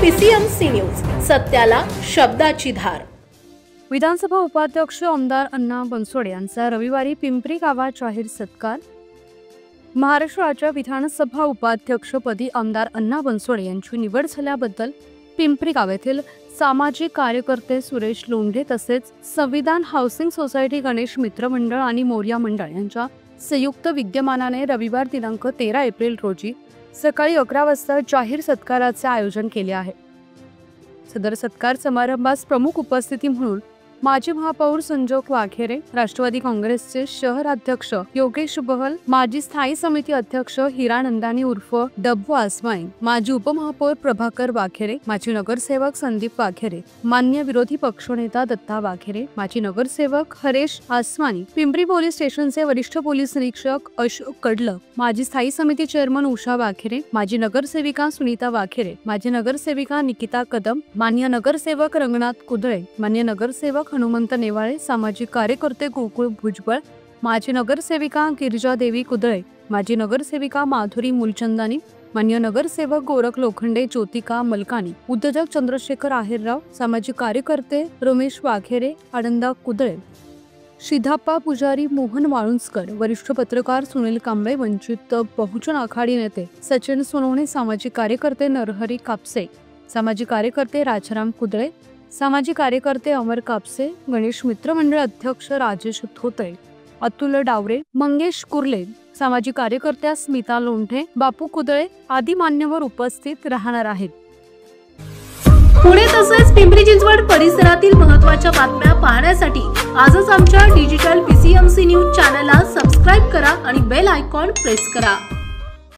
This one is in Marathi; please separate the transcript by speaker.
Speaker 1: PCMC न्यूज, सत्याला शब्दाची धार।
Speaker 2: विधानसभा उपाध्यक्ष आमदार अण्णा बनसोडे यांचा रविवारी पिंपरी गावात जाहीर सत्कार। महाराष्ट्राच्या विधानसभा उपाध्यक्षपदी आमदार अण्णा बनसोडे यांची निवड झाल्याबद्दल पिंपरी गावातील सामाजिक कार्यकर्ते सुरेश लोंढे तसेच संविधान हाऊसिंग सोसायटी गणेश मित्र मंडळ आणि मोर्या मंडळ यांच्या संयुक्त विद्यमानाने रविवार दिनांक 13 एप्रिल रोजी सकाळी 11 वाजता जाहीर सत्काराचे आयोजन केले आहे। सदर सत्कार समारंभास प्रमुख उपस्थिती म्हणून माजी महापौर संजोग वाघेरे, राष्ट्रवादी काँग्रेसचे शहर अध्यक्ष योगेश बहल, माजी स्थायी समिती अध्यक्ष हिरानंदानी उर्फ डब्बू आसमाई, माजी उपमहापौर प्रभाकर वाघेरे, माजी नगरसेवक संदीप वाघेरे, मान्य विरोधी पक्षनेता दत्ता वाघेरे, माजी नगरसेवक हरेश आसमानी, पिंपरी पोलीस स्टेशनचे वरिष्ठ पोलीस निरीक्षक अशोक कडलक, माजी स्थायी समिती चेअरमन उषा वाघेरे, माजी नगरसेविका सुनीता वाघेरे, माजी नगरसेविका निकिता कदम, मान्य नगरसेवक रंगनाथ कुदळे, मान्य नगरसेवक हनुमंत नेवाळे, सामाजिक कार्यकर्ते गोकुळ भुजबळ, माजी नगरसेविका गिरिजा देवी कुदळे, माजी नगरसेविका माधुरी मुलचंदानी, मान्य नगरसेवक गोरख लोखंडे, ज्योतिका मलकानी, उद्योजक चंद्रशेखर आहेरराव, सामाजिक कार्यकर्ते रमेश वाघेरे, आनंदा कुदळे, शिधाप्पा पुजारी, मोहन वाळुंजकर, वरिष्ठ पत्रकार सुनील कांबळे, वंचित बहुजन आघाडी नेते सचिन सोनवणे, सामाजिक कार्यकर्ते नरहरी कापसे, सामाजिक कार्यकर्ते राजाराम कुदळे, सामाजिक कार्यकर्ते अमर कापसे, गणेश मित्र मंडळ अध्यक्ष राजेश धोतळे, अतुल डावरे, मंगेश कुर्ले, सामाजिक कार्यकर्त्या स्मिता लोंढे, बापू कुदळे आदी मान्यवर उपस्थित राहणार आहेत।
Speaker 1: पुणे तसेच पिंपरी चिंचवड परिसरातील महत्त्वाच्या बातम्या पाहण्यासाठी आजच आमच्या डिजिटल PCMC न्यूज चॅनलला सबस्क्राइब करा आणि बेल आयकॉन प्रेस करा।